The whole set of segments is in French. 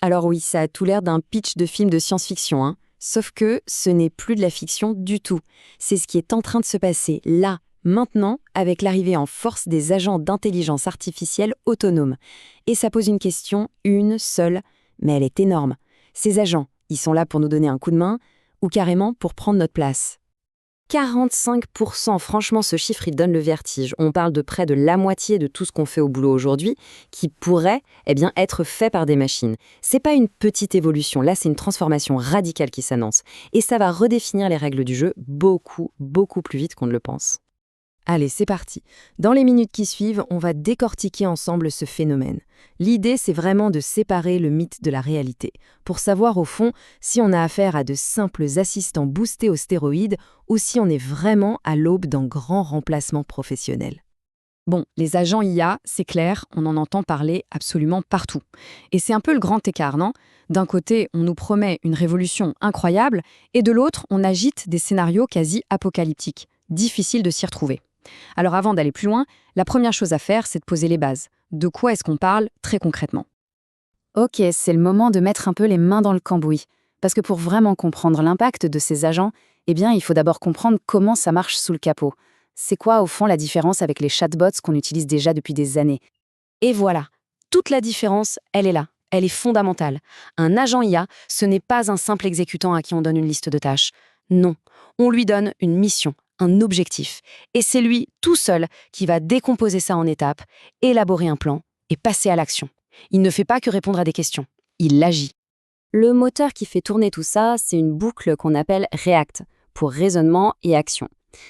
Alors oui, ça a tout l'air d'un pitch de film de science-fiction, hein. Sauf que ce n'est plus de la fiction du tout. C'est ce qui est en train de se passer là, maintenant, avec l'arrivée en force des agents d'intelligence artificielle autonomes. Et ça pose une question, une seule, mais elle est énorme. Ces agents, ils sont là pour nous donner un coup de main ou carrément pour prendre notre place? 45%, franchement, ce chiffre, il donne le vertige. On parle de près de la moitié de tout ce qu'on fait au boulot aujourd'hui qui pourrait être fait par des machines. C'est pas une petite évolution, là, c'est une transformation radicale qui s'annonce. Et ça va redéfinir les règles du jeu beaucoup, beaucoup plus vite qu'on ne le pense. Allez, c'est parti. Dans les minutes qui suivent, on va décortiquer ensemble ce phénomène. L'idée, c'est vraiment de séparer le mythe de la réalité, pour savoir au fond si on a affaire à de simples assistants boostés aux stéroïdes ou si on est vraiment à l'aube d'un grand remplacement professionnel. Bon, les agents IA, c'est clair, on en entend parler absolument partout. Et c'est un peu le grand écart, non? D'un côté, on nous promet une révolution incroyable, et de l'autre, on agite des scénarios quasi apocalyptiques. Difficile de s'y retrouver. Alors avant d'aller plus loin, la première chose à faire, c'est de poser les bases. De quoi est-ce qu'on parle très concrètement? Ok, c'est le moment de mettre un peu les mains dans le cambouis. Parce que pour vraiment comprendre l'impact de ces agents, il faut d'abord comprendre comment ça marche sous le capot. C'est quoi, au fond, la différence avec les chatbots qu'on utilise déjà depuis des années? Et voilà, toute la différence, elle est là. Elle est fondamentale. Un agent IA, ce n'est pas un simple exécutant à qui on donne une liste de tâches. Non, on lui donne une mission, un objectif. Et c'est lui, tout seul, qui va décomposer ça en étapes, élaborer un plan et passer à l'action. Il ne fait pas que répondre à des questions. Il agit. Le moteur qui fait tourner tout ça, c'est une boucle qu'on appelle REACT, pour raisonnement et action.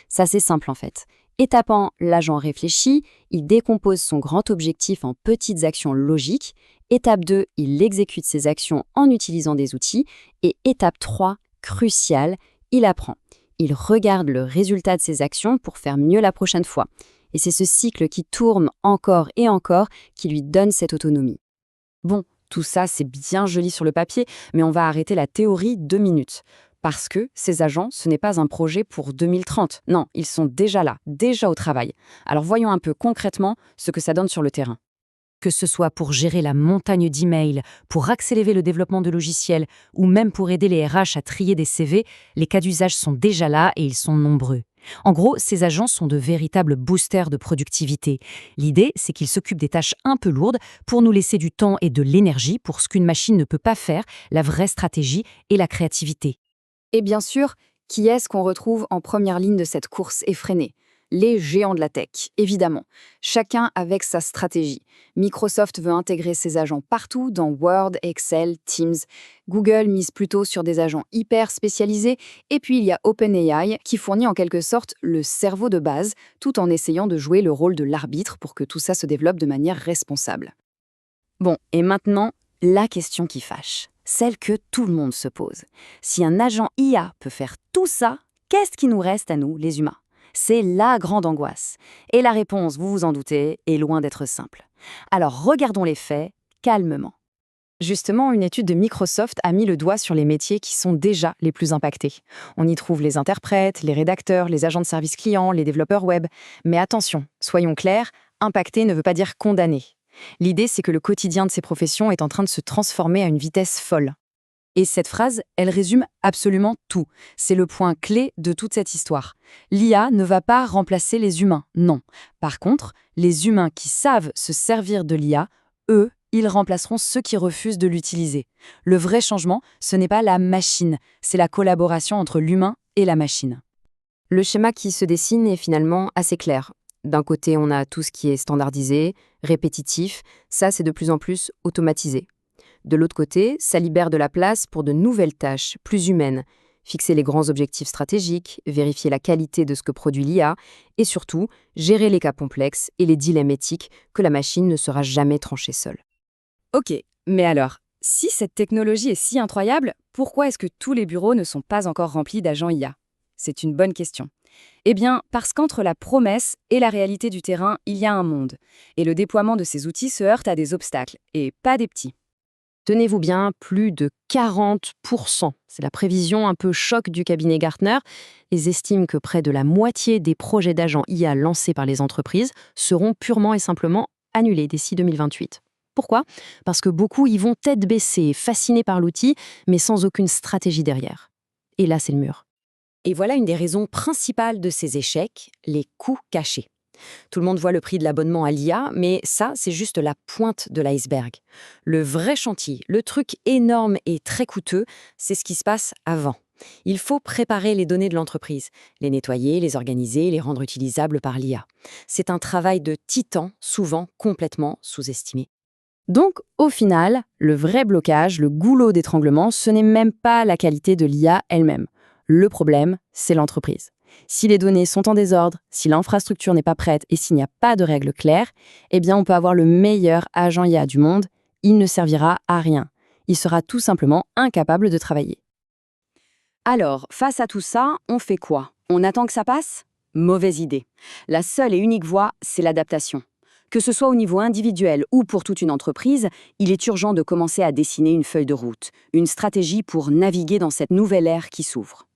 Ça, c'est simple en fait. Étape 1, l'agent réfléchit, il décompose son grand objectif en petites actions logiques. Étape 2, il exécute ses actions en utilisant des outils. Et étape 3, cruciale, il apprend. Il regarde le résultat de ses actions pour faire mieux la prochaine fois. Et c'est ce cycle qui tourne encore et encore qui lui donne cette autonomie. Bon, tout ça, c'est bien joli sur le papier, mais on va arrêter la théorie 2 minutes. Parce que ces agents, ce n'est pas un projet pour 2030. Non, ils sont déjà là, déjà au travail. Alors voyons un peu concrètement ce que ça donne sur le terrain. Que ce soit pour gérer la montagne d'emails, pour accélérer le développement de logiciels ou même pour aider les RH à trier des CV, les cas d'usage sont déjà là et ils sont nombreux. En gros, ces agents sont de véritables boosters de productivité. L'idée, c'est qu'ils s'occupent des tâches un peu lourdes pour nous laisser du temps et de l'énergie pour ce qu'une machine ne peut pas faire, la vraie stratégie et la créativité. Et bien sûr, qui est-ce qu'on retrouve en première ligne de cette course effrénée? Les géants de la tech, évidemment. Chacun avec sa stratégie. Microsoft veut intégrer ses agents partout, dans Word, Excel, Teams. Google mise plutôt sur des agents hyper spécialisés. Et puis il y a OpenAI qui fournit en quelque sorte le cerveau de base, tout en essayant de jouer le rôle de l'arbitre pour que tout ça se développe de manière responsable. Bon, et maintenant, la question qui fâche. Celle que tout le monde se pose. Si un agent IA peut faire tout ça, qu'est-ce qui nous reste à nous, les humains? C'est la grande angoisse. Et la réponse, vous vous en doutez, est loin d'être simple. Alors regardons les faits, calmement. Justement, une étude de Microsoft a mis le doigt sur les métiers qui sont déjà les plus impactés. On y trouve les interprètes, les rédacteurs, les agents de service client, les développeurs web. Mais attention, soyons clairs, impacté ne veut pas dire condamné. L'idée, c'est que le quotidien de ces professions est en train de se transformer à une vitesse folle. Et cette phrase, elle résume absolument tout. C'est le point clé de toute cette histoire. L'IA ne va pas remplacer les humains, non. Par contre, les humains qui savent se servir de l'IA, eux, ils remplaceront ceux qui refusent de l'utiliser. Le vrai changement, ce n'est pas la machine, c'est la collaboration entre l'humain et la machine. Le schéma qui se dessine est finalement assez clair. D'un côté, on a tout ce qui est standardisé, répétitif, ça c'est de plus en plus automatisé. De l'autre côté, ça libère de la place pour de nouvelles tâches, plus humaines, fixer les grands objectifs stratégiques, vérifier la qualité de ce que produit l'IA, et surtout, gérer les cas complexes et les dilemmes éthiques que la machine ne saura jamais trancher seule. Ok, mais alors, si cette technologie est si incroyable, pourquoi est-ce que tous les bureaux ne sont pas encore remplis d'agents IA? C'est une bonne question. Eh bien, parce qu'entre la promesse et la réalité du terrain, il y a un monde. Et le déploiement de ces outils se heurte à des obstacles, et pas des petits. Tenez-vous bien, plus de 40%. C'est la prévision un peu choc du cabinet Gartner. Ils estiment que près de la moitié des projets d'agents IA lancés par les entreprises seront purement et simplement annulés d'ici 2028. Pourquoi? Parce que beaucoup y vont tête baissée, fascinés par l'outil, mais sans aucune stratégie derrière. Et là, c'est le mur. Et voilà une des raisons principales de ces échecs, les coûts cachés. Tout le monde voit le prix de l'abonnement à l'IA, mais ça, c'est juste la pointe de l'iceberg. Le vrai chantier, le truc énorme et très coûteux, c'est ce qui se passe avant. Il faut préparer les données de l'entreprise, les nettoyer, les organiser, les rendre utilisables par l'IA. C'est un travail de titan, souvent complètement sous-estimé. Donc, au final, le vrai blocage, le goulot d'étranglement, ce n'est même pas la qualité de l'IA elle-même. Le problème, c'est l'entreprise. Si les données sont en désordre, si l'infrastructure n'est pas prête et s'il n'y a pas de règles claires, eh bien on peut avoir le meilleur agent IA du monde, il ne servira à rien. Il sera tout simplement incapable de travailler. Alors, face à tout ça, on fait quoi? On attend que ça passe? Mauvaise idée. La seule et unique voie, c'est l'adaptation. Que ce soit au niveau individuel ou pour toute une entreprise, il est urgent de commencer à dessiner une feuille de route, une stratégie pour naviguer dans cette nouvelle ère qui s'ouvre.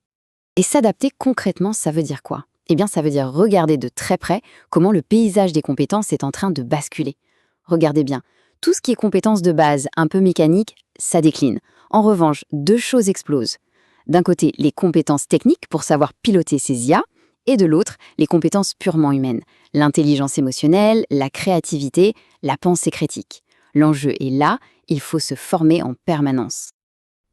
Et s'adapter concrètement, ça veut dire quoi? Eh bien, ça veut dire regarder de très près comment le paysage des compétences est en train de basculer. Regardez bien, tout ce qui est compétences de base, un peu mécanique, ça décline. En revanche, deux choses explosent. D'un côté, les compétences techniques pour savoir piloter ces IA, et de l'autre, les compétences purement humaines, l'intelligence émotionnelle, la créativité, la pensée critique. L'enjeu est là, il faut se former en permanence.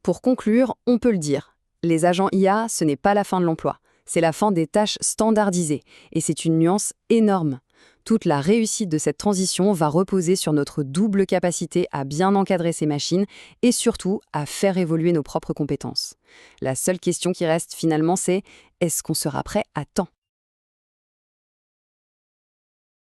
Pour conclure, on peut le dire. Les agents IA, ce n'est pas la fin de l'emploi. C'est la fin des tâches standardisées. Et c'est une nuance énorme. Toute la réussite de cette transition va reposer sur notre double capacité à bien encadrer ces machines et surtout à faire évoluer nos propres compétences. La seule question qui reste finalement, c'est est-ce qu'on sera prêt à temps ?